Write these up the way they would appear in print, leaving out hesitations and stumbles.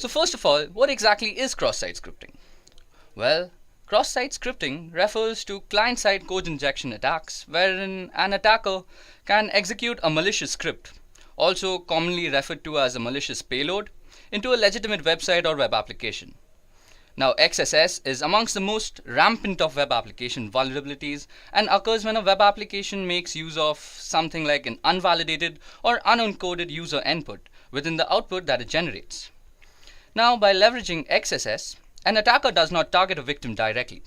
So first of all, what exactly is cross-site scripting? Well, cross-site scripting refers to client-side code injection attacks wherein an attacker can execute a malicious script, also commonly referred to as a malicious payload, into a legitimate website or web application. Now, XSS is amongst the most rampant of web application vulnerabilities and occurs when a web application makes use of something like an unvalidated or unencoded user input within the output that it generates. Now, by leveraging XSS, an attacker does not target a victim directly.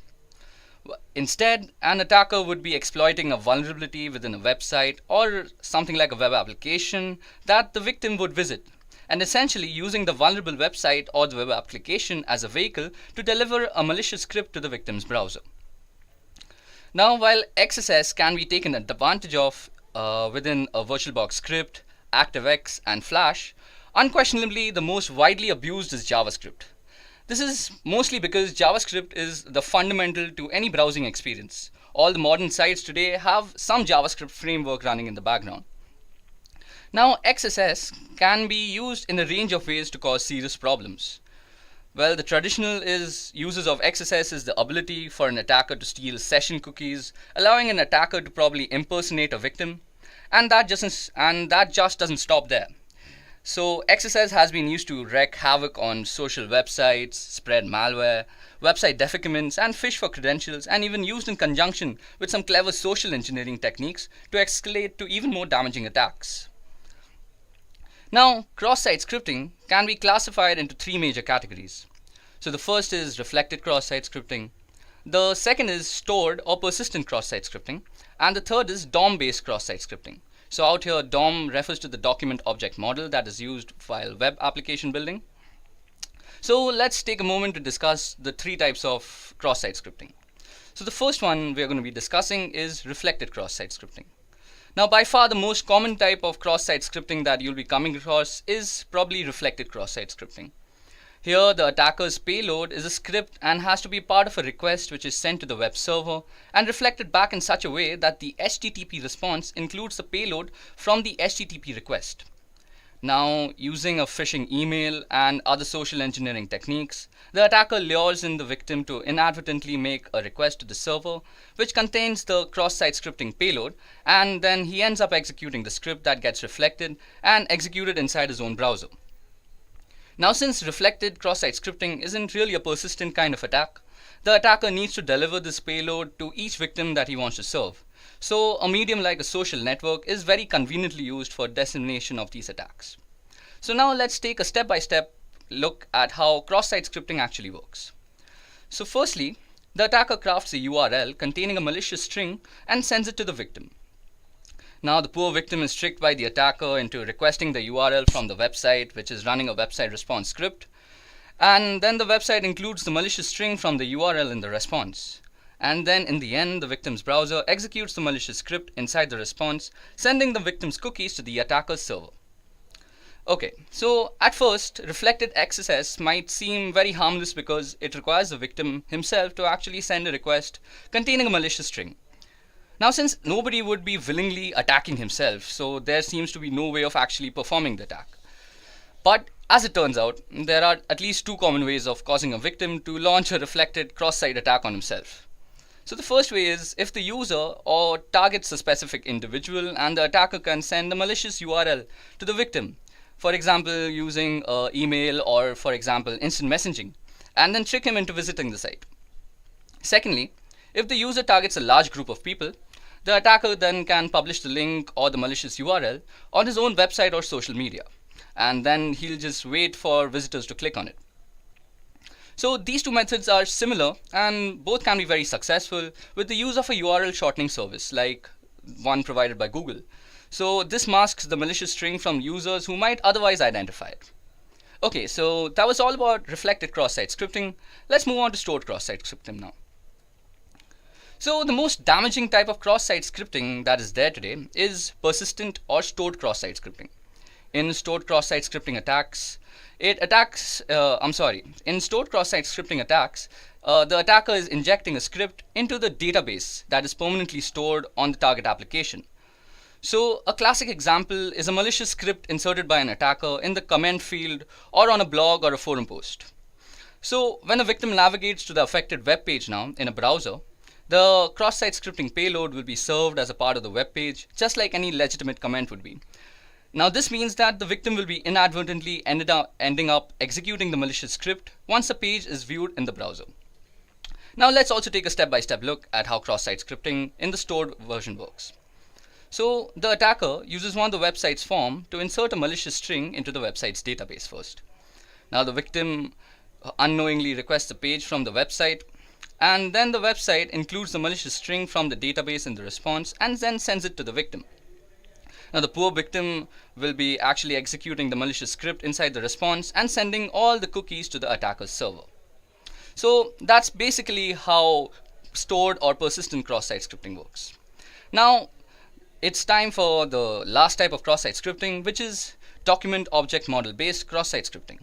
Instead, an attacker would be exploiting a vulnerability within a website or something like a web application that the victim would visit, and essentially using the vulnerable website or the web application as a vehicle to deliver a malicious script to the victim's browser. Now, while XSS can be taken advantage of within a VirtualBox script, ActiveX, and Flash, unquestionably the most widely abused is JavaScript. This is mostly because JavaScript is the fundamental to any browsing experience. All the modern sites today have some JavaScript framework running in the background. Now, XSS can be used in a range of ways to cause serious problems. Well, the traditional uses of XSS is the ability for an attacker to steal session cookies, allowing an attacker to probably impersonate a victim, and that just doesn't stop there. So XSS has been used to wreak havoc on social websites, spread malware, website defacements, and phish for credentials, and even used in conjunction with some clever social engineering techniques to escalate to even more damaging attacks. Now, cross-site scripting can be classified into three major categories. So the first is reflected cross-site scripting, the second is stored or persistent cross-site scripting, and the third is DOM-based cross-site scripting. So out here, DOM refers to the document object model that is used while web application building. So let's take a moment to discuss the three types of cross-site scripting. So the first one we're going to be discussing is reflected cross-site scripting. Now, by far the most common type of cross-site scripting that you'll be coming across is probably reflected cross-site scripting. Here, the attacker's payload is a script and has to be part of a request which is sent to the web server and reflected back in such a way that the HTTP response includes the payload from the HTTP request. Now, using a phishing email and other social engineering techniques, the attacker lures in the victim to inadvertently make a request to the server which contains the cross-site scripting payload, and then he ends up executing the script that gets reflected and executed inside his own browser. Now, since reflected cross-site scripting isn't really a persistent kind of attack, the attacker needs to deliver this payload to each victim that he wants to serve. So a medium like a social network is very conveniently used for dissemination of these attacks. So now let's take a step-by-step look at how cross-site scripting actually works. So firstly, the attacker crafts a URL containing a malicious string and sends it to the victim. Now the poor victim is tricked by the attacker into requesting the URL from the website, which is running a website response script. And then the website includes the malicious string from the URL in the response. And then in the end, the victim's browser executes the malicious script inside the response, sending the victim's cookies to the attacker's server. Okay, so at first, reflected XSS might seem very harmless because it requires the victim himself to actually send a request containing a malicious string. Now, since nobody would be willingly attacking himself, so there seems to be no way of actually performing the attack. But as it turns out, there are at least two common ways of causing a victim to launch a reflected cross-site attack on himself. So the first way is if the user or targets a specific individual and the attacker can send a malicious URL to the victim, for example using email or for example instant messaging, and then trick him into visiting the site. Secondly, if the user targets a large group of people, the attacker then can publish the link or the malicious URL on his own website or social media, and then he'll just wait for visitors to click on it. So these two methods are similar and both can be very successful with the use of a URL shortening service like one provided by Google. So this masks the malicious string from users who might otherwise identify it. Okay, so that was all about reflected cross-site scripting. Let's move on to stored cross-site scripting now. So the most damaging type of cross-site scripting that is there today is persistent or stored cross-site scripting. In stored cross-site scripting attacks, in stored cross-site scripting attacks, the attacker is injecting a script into the database that is permanently stored on the target application. So a classic example is a malicious script inserted by an attacker in the comment field or on a blog or a forum post. So when a victim navigates to the affected web page now in a browser, the cross-site scripting payload will be served as a part of the web page, just like any legitimate comment would be. Now this means that the victim will be inadvertently ending up executing the malicious script once the page is viewed in the browser. Now let's also take a step-by-step look at how cross-site scripting in the stored version works. So the attacker uses one of the website's form to insert a malicious string into the website's database first. Now the victim unknowingly requests a page from the website, and then the website includes the malicious string from the database in the response and then sends it to the victim. Now the poor victim will be actually executing the malicious script inside the response and sending all the cookies to the attacker's server. So that's basically how stored or persistent cross-site scripting works. Now it's time for the last type of cross-site scripting, which is document object model based cross-site scripting.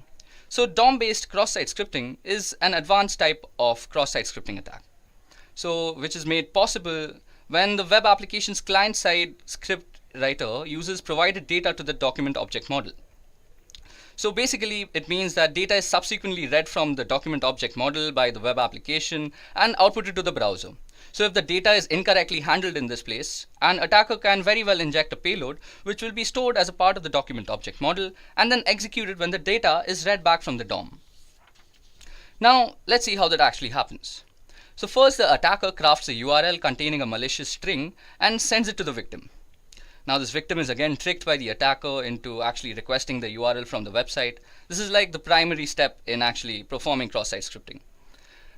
So DOM based cross-site scripting is an advanced type of cross-site scripting attack. So which is made possible when the web application's client-side script writer uses provided data to the document object model. So basically it means that data is subsequently read from the document object model by the web application and outputted to the browser. So if the data is incorrectly handled in this place, an attacker can very well inject a payload which will be stored as a part of the document object model and then executed when the data is read back from the DOM. Now let's see how that actually happens. So first the attacker crafts a URL containing a malicious string and sends it to the victim. Now this victim is again tricked by the attacker into actually requesting the URL from the website. This is like the primary step in actually performing cross-site scripting.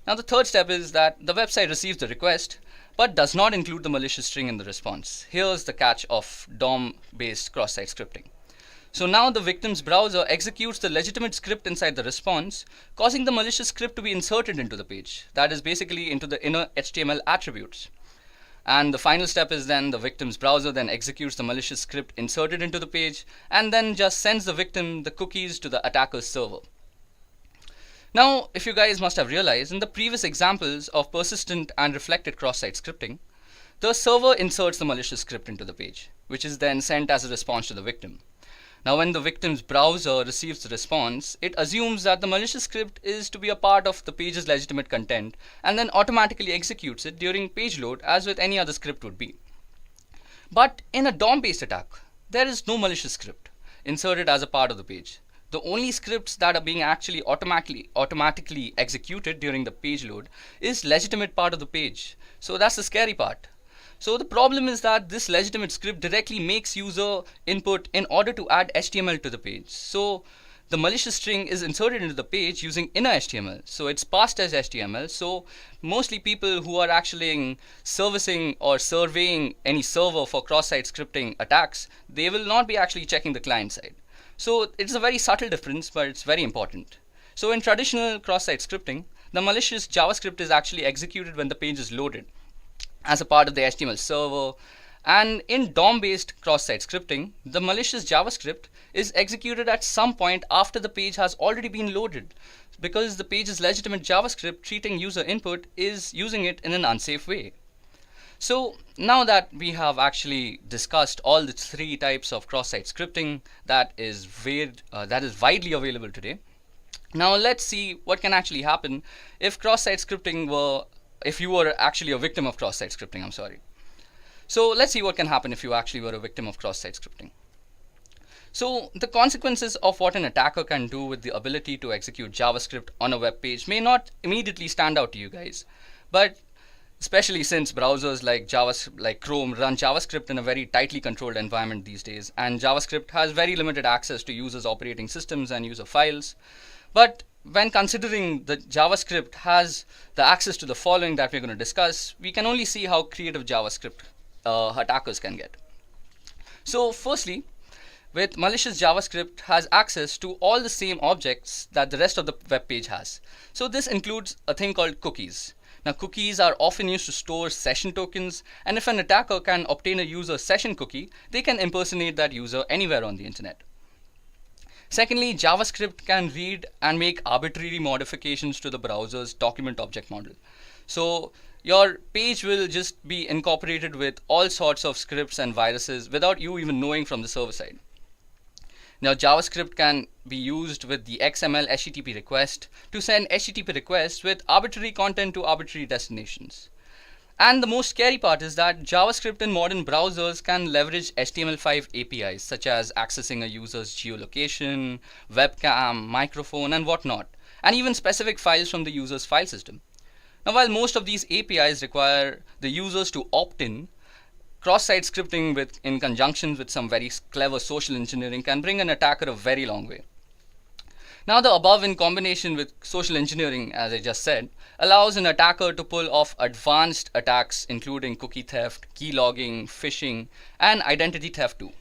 Now the third step is that the website receives the request but does not include the malicious string in the response. Here's the catch of DOM-based cross-site scripting. So now the victim's browser executes the legitimate script inside the response, causing the malicious script to be inserted into the page. That is basically into the inner HTML attributes. And the final step is then the victim's browser then executes the malicious script inserted into the page and then just sends the victim the cookies to the attacker's server. Now, if you guys must have realized, in the previous examples of persistent and reflected cross-site scripting, the server inserts the malicious script into the page, which is then sent as a response to the victim. Now, when the victim's browser receives the response, it assumes that the malicious script is to be a part of the page's legitimate content and then automatically executes it during page load as with any other script would be. But in a DOM-based attack, there is no malicious script inserted as a part of the page. The only scripts that are being actually automatically executed during the page load is legitimate part of the page. So that's the scary part. So the problem is that this legitimate script directly makes user input in order to add HTML to the page. So the malicious string is inserted into the page using inner HTML. So it's passed as HTML. So mostly people who are actually servicing or surveying any server for cross-site scripting attacks, they will not be actually checking the client side. So it's a very subtle difference, but it's very important. So in traditional cross-site scripting, the malicious JavaScript is actually executed when the page is loaded as a part of the HTML server. And in DOM-based cross-site scripting, the malicious JavaScript is executed at some point after the page has already been loaded, because the page's legitimate JavaScript treating user input is using it in an unsafe way. So now that we have actually discussed all the three types of cross-site scripting that is widely available today, now let's see what can actually happen if if you were actually a victim of cross-site scripting. I'm sorry. So let's see what can happen if you actually were a victim of cross-site scripting. So the consequences of what an attacker can do with the ability to execute JavaScript on a web page may not immediately stand out to you guys, but especially since browsers like Chrome run JavaScript in a very tightly controlled environment these days, and JavaScript has very limited access to users' operating systems and user files. But when considering that JavaScript has the access to the following that we're going to discuss, we can only see how creative JavaScript attackers can get. So firstly, with malicious JavaScript has access to all the same objects that the rest of the web page has. So this includes a thing called cookies. Now cookies are often used to store session tokens, and if an attacker can obtain a user session cookie, they can impersonate that user anywhere on the internet. Secondly, JavaScript can read and make arbitrary modifications to the browser's document object model. So your page will just be incorporated with all sorts of scripts and viruses without you even knowing from the server side. Now, JavaScript can be used with the XML HTTP request to send HTTP requests with arbitrary content to arbitrary destinations. And the most scary part is that JavaScript in modern browsers can leverage HTML5 APIs, such as accessing a user's geolocation, webcam, microphone, and whatnot, and even specific files from the user's file system. Now, while most of these APIs require the users to opt in, cross-site scripting in conjunction with some very clever social engineering can bring an attacker a very long way. Now, the above in combination with social engineering, as I just said, allows an attacker to pull off advanced attacks including cookie theft, key logging, phishing, and identity theft too.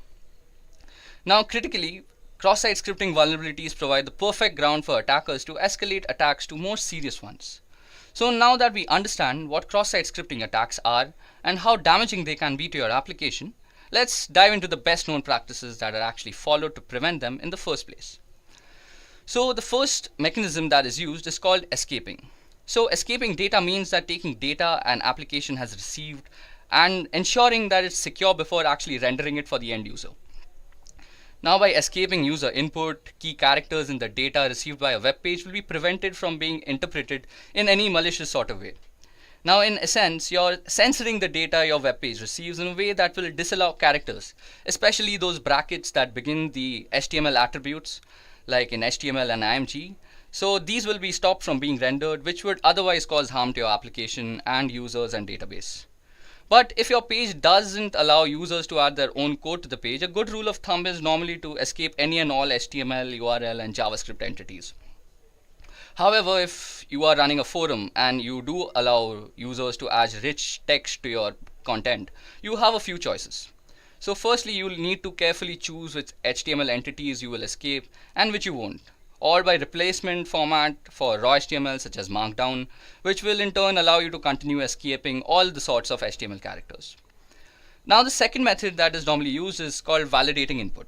Now, critically, cross-site scripting vulnerabilities provide the perfect ground for attackers to escalate attacks to more serious ones. So now that we understand what cross-site scripting attacks are and how damaging they can be to your application, let's dive into the best known practices that are actually followed to prevent them in the first place. So the first mechanism that is used is called escaping. So escaping data means that taking data an application has received and ensuring that it's secure before actually rendering it for the end user. Now, by escaping user input, key characters in the data received by a web page will be prevented from being interpreted in any malicious sort of way. Now, in essence, you're censoring the data your web page receives in a way that will disallow characters, especially those brackets that begin the HTML attributes, like in HTML and IMG. So these will be stopped from being rendered, which would otherwise cause harm to your application and users and database. But if your page doesn't allow users to add their own code to the page, a good rule of thumb is normally to escape any and all HTML, URL, and JavaScript entities. However, if you are running a forum and you do allow users to add rich text to your content, you have a few choices. So firstly, you will need to carefully choose which HTML entities you will escape and which you won't, or by replacement format for raw HTML such as Markdown, which will in turn allow you to continue escaping all the sorts of HTML characters. Now, the second method that is normally used is called validating input.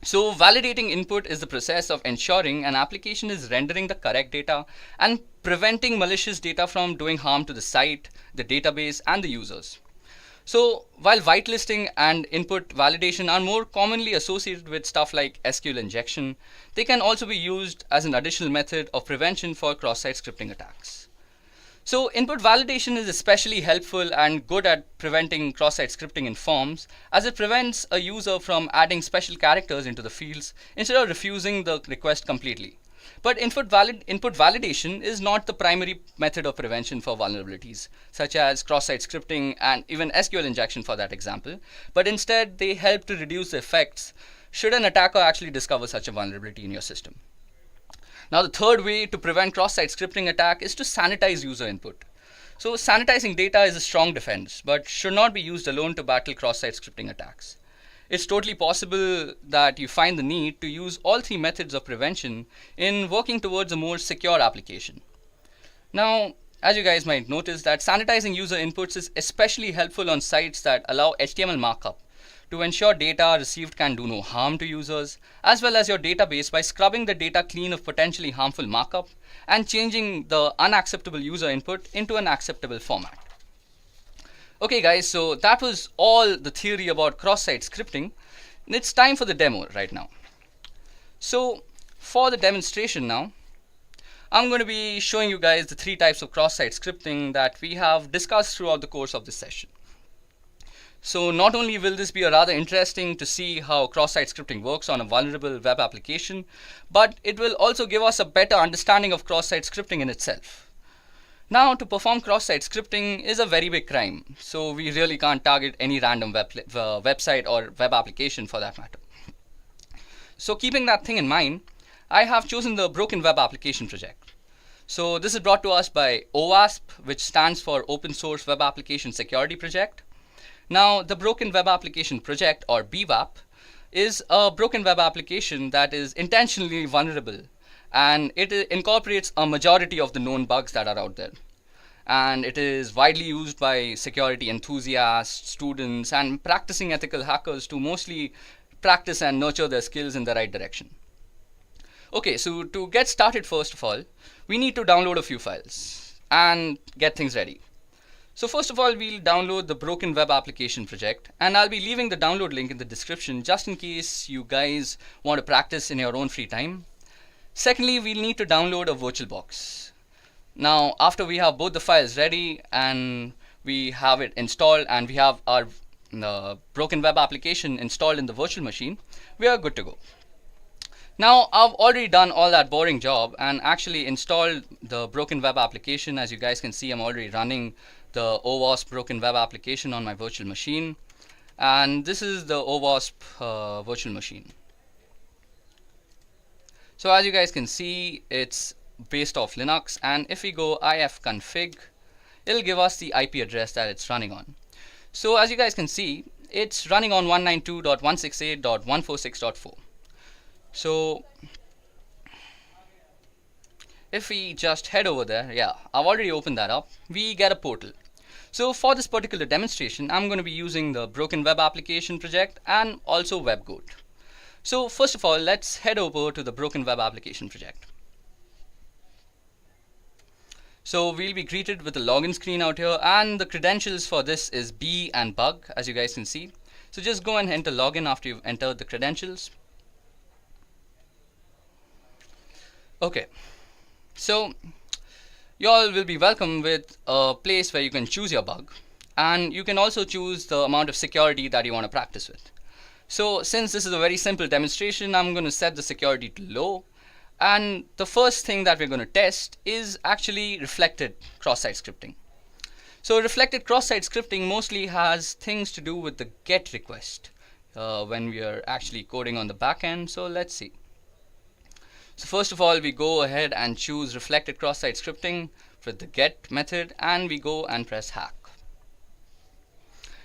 So validating input is the process of ensuring an application is rendering the correct data and preventing malicious data from doing harm to the site, the database, and the users. So while whitelisting and input validation are more commonly associated with stuff like SQL injection, they can also be used as an additional method of prevention for cross-site scripting attacks. So input validation is especially helpful and good at preventing cross-site scripting in forms, as it prevents a user from adding special characters into the fields instead of refusing the request completely. But input validation is not the primary method of prevention for vulnerabilities, such as cross-site scripting and even SQL injection for that example, but instead they help to reduce the effects should an attacker actually discover such a vulnerability in your system. Now, the third way to prevent cross-site scripting attack is to sanitize user input. So sanitizing data is a strong defense, but should not be used alone to battle cross-site scripting attacks. It's totally possible that you find the need to use all three methods of prevention in working towards a more secure application. Now, as you guys might notice, that sanitizing user inputs is especially helpful on sites that allow HTML markup to ensure data received can do no harm to users, as well as your database by scrubbing the data clean of potentially harmful markup and changing the unacceptable user input into an acceptable format. Okay guys, so that was all the theory about cross-site scripting. It's time for the demo right now. So for the demonstration now, I'm going to be showing you guys the three types of cross-site scripting that we have discussed throughout the course of this session. So not only will this be a rather interesting to see how cross-site scripting works on a vulnerable web application, but it will also give us a better understanding of cross-site scripting in itself. Now, to perform cross-site scripting is a very big crime, so we really can't target any random website or web application for that matter. So keeping that thing in mind, I have chosen the Broken Web Application project. So this is brought to us by OWASP, which stands for Open Source Web Application Security Project. Now, the Broken Web Application Project, or BWAP, is a broken web application that is intentionally vulnerable, and it incorporates a majority of the known bugs that are out there. And it is widely used by security enthusiasts, students, and practicing ethical hackers to mostly practice and nurture their skills in the right direction. Okay, so to get started, first of all, we need to download a few files and get things ready. So first of all, we'll download the broken web application project, and I'll be leaving the download link in the description just in case you guys want to practice in your own free time. Secondly, we'll need to download a VirtualBox. Now, after we have both the files ready and we have it installed and we have our broken web application installed in the virtual machine, we are good to go. Now, I've already done all that boring job and actually installed the broken web application. As you guys can see, I'm already running the OWASP broken web application on my virtual machine. And this is the OWASP virtual machine. So as you guys can see, it's based off Linux, and if we go ifconfig, it'll give us the IP address that it's running on. So as you guys can see, it's running on 192.168.146.4. So if we just head over there, yeah, I've already opened that up, we get a portal. So for this particular demonstration, I'm going to be using the broken web application project and also WebGoat. So first of all, let's head over to the broken web application project. So we'll be greeted with a login screen out here, and the credentials for this is B and bug, as you guys can see. So just go and enter login after you've entered the credentials. Okay, so you all will be welcome with a place where you can choose your bug, and you can also choose the amount of security that you want to practice with. So since this is a very simple demonstration, I'm going to set the security to low. And the first thing that we're going to test is actually reflected cross-site scripting. So reflected cross-site scripting mostly has things to do with the GET request when we are actually coding on the back end. So let's see. So first of all, we go ahead and choose reflected cross-site scripting with the GET method, and we go and press hack.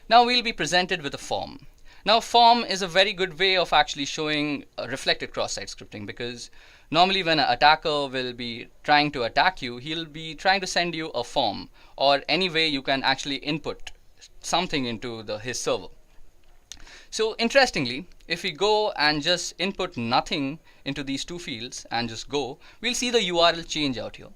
Now we'll be presented with a form. Now form is a very good way of actually showing reflected cross-site scripting, because normally when an attacker will be trying to attack you, he'll be trying to send you a form or any way you can actually input something into his server. So interestingly, if we go and just input nothing into these two fields and just go, we'll see the URL change out here.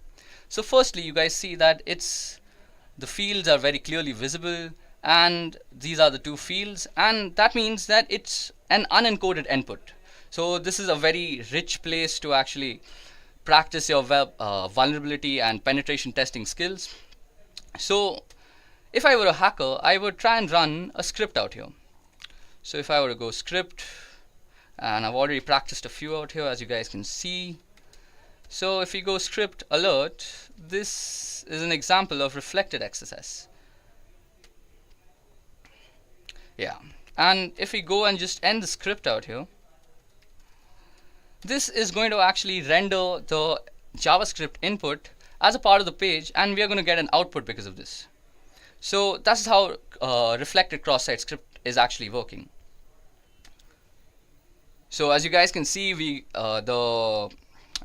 So firstly, you guys see that the fields are very clearly visible, and these are the two fields, and that means that it's an unencoded input. So this is a very rich place to actually practice your web vulnerability and penetration testing skills. So if I were a hacker, I would try and run a script out here. So if I were to go script, and I've already practiced a few out here, as you guys can see. So if we go script alert, this is an example of reflected XSS. Yeah, and if we go and just end the script out here, this is going to actually render the JavaScript input as a part of the page, and we are going to get an output because of this. So that's how reflected cross-site script is actually working. So as you guys can see, what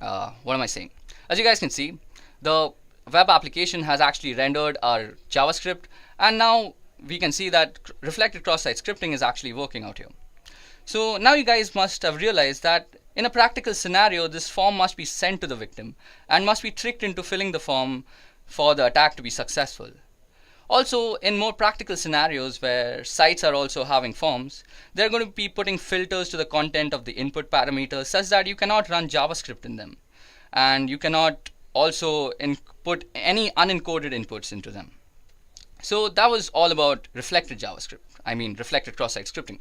am I saying? As you guys can see, the web application has actually rendered our JavaScript, and now we can see that reflected cross-site scripting is actually working out here. So now you guys must have realized that in a practical scenario, this form must be sent to the victim and must be tricked into filling the form for the attack to be successful. Also, in more practical scenarios where sites are also having forms, they're going to be putting filters to the content of the input parameters such that you cannot run JavaScript in them, and you cannot also input any unencoded inputs into them. So that was all about reflected reflected cross-site scripting.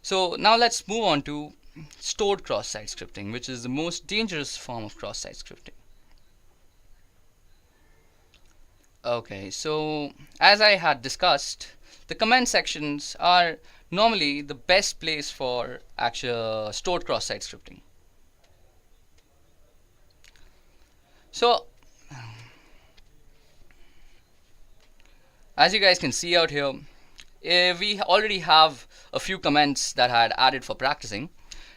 So now let's move on to stored cross-site scripting, which is the most dangerous form of cross-site scripting. Okay, so as I had discussed, the comment sections are normally the best place for actual stored cross-site scripting. So as you guys can see out here, we already have a few comments that I had added for practicing.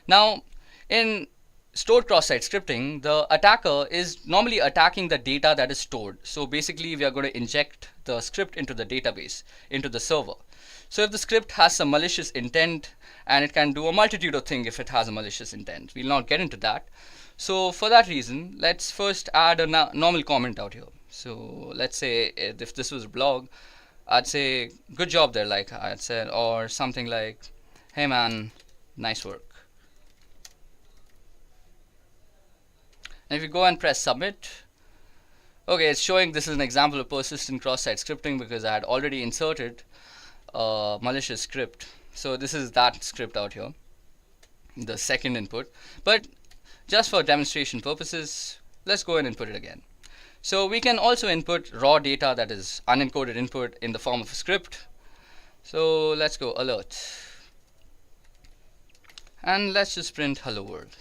Now in stored cross-site scripting, the attacker is normally attacking the data that is stored. So basically we are going to inject the script into the database, into the server. So if the script has some malicious intent, and it can do a multitude of things if it has a malicious intent, we'll not get into that. So for that reason, let's first add a normal comment out here. So let's say if this was a blog, I'd say good job there, like I'd said, or something like, hey man, nice work. And if you go and press submit, okay, it's showing this is an example of persistent cross-site scripting because I had already inserted a malicious script. So this is that script out here, the second input. But just for demonstration purposes, let's go and input it again. So we can also input raw data, that is unencoded input, in the form of a script. So let's go alert. And let's just print hello world.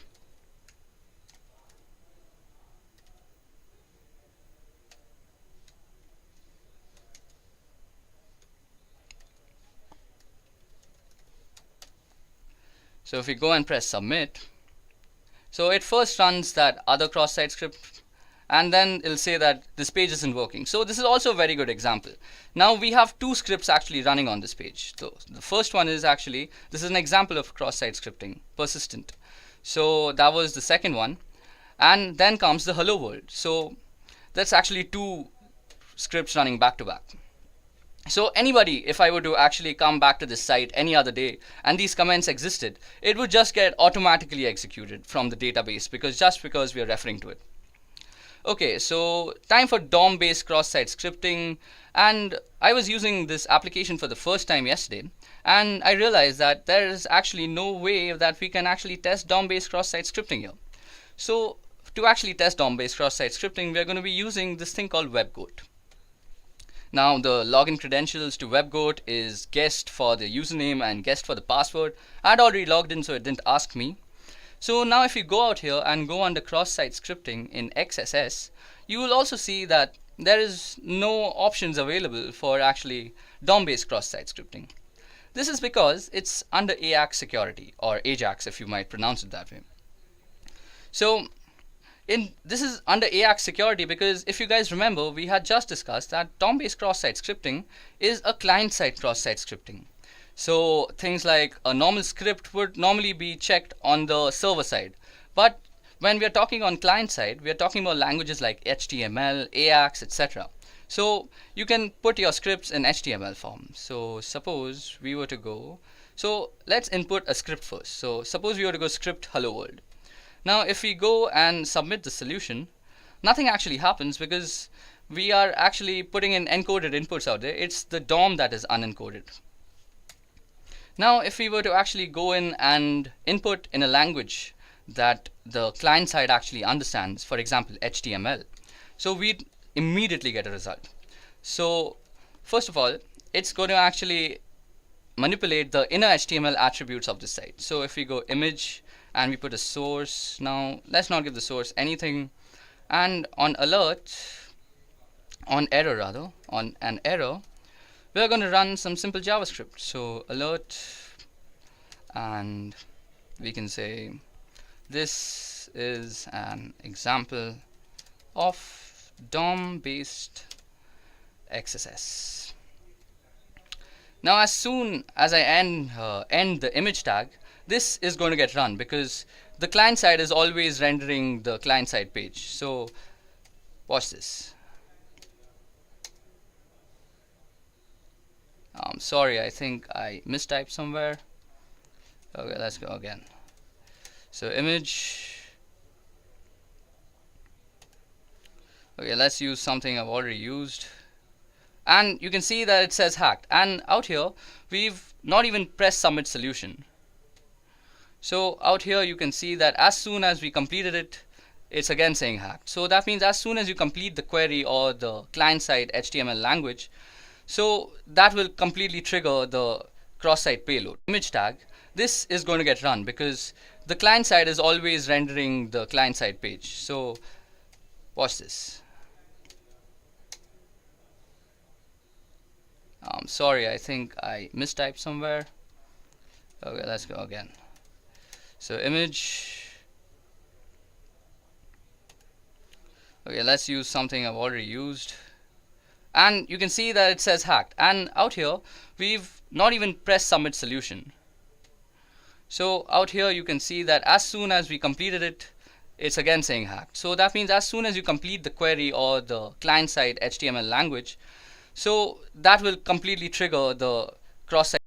So if we go and press submit, so it first runs that other cross-site script, and then it'll say that this page isn't working. So this is also a very good example. Now we have two scripts actually running on this page. So the first one is actually, this is an example of cross-site scripting, persistent. So that was the second one. And then comes the hello world. So that's actually two scripts running back to back. So anybody, if I were to actually come back to this site any other day and these comments existed, it would just get automatically executed from the database because we are referring to it. Okay, so time for DOM based cross-site scripting, and I was using this application for the first time yesterday, and I realized that there is actually no way that we can actually test DOM based cross-site scripting here. So to actually test DOM based cross-site scripting, we are going to be using this thing called WebGoat. Now the login credentials to WebGoat is guest for the username and guest for the password. I had already logged in, so it didn't ask me. So now if you go out here and go under cross-site scripting in XSS, you will also see that there is no options available for actually DOM-based cross-site scripting. This is because it's under AJAX security, or AJAX if you might pronounce it that way. So this is under AJAX security because if you guys remember, we had just discussed that DOM-based cross-site scripting is a client-side cross-site scripting. So things like a normal script would normally be checked on the server side. But when we are talking on client side, we are talking about languages like HTML, AJAX, etc. So you can put your scripts in HTML form. So suppose we were to go, so let's input a script first. So suppose we were to go script hello world. Now if we go and submit the solution, nothing actually happens because we are actually putting in encoded inputs out there. It's the DOM that is unencoded. Now if we were to actually go in and input in a language that the client side actually understands, for example HTML, so we'd immediately get a result. So first of all, it's going to actually manipulate the inner HTML attributes of the site. So if we go image and we put a source, now let's not give the source anything, and on alert, on an error, we're going to run some simple JavaScript. So alert, and we can say this is an example of DOM based XSS. Now as soon as I end the image tag, this is going to get run because the client side is always rendering the client side page. So watch this. Sorry, I think I mistyped somewhere. Okay, let's go again. So image. Okay, let's use something I've already used. And you can see that it says hacked. And out here, we've not even pressed submit solution. So out here, you can see that as soon as we completed it, it's again saying hacked. So that means as soon as you complete the query or the client-side HTML language, so that will completely trigger the cross-site payload. Image tag, this is going to get run because the client side is always rendering the client side page. So watch this. Sorry, I think I mistyped somewhere. Okay, let's go again. So image. Okay, let's use something I've already used. And you can see that it says hacked. And out here, we've not even pressed submit solution. So out here, you can see that as soon as we completed it, it's again saying hacked. So that means as soon as you complete the query or the client side HTML language, so that will completely trigger the cross-site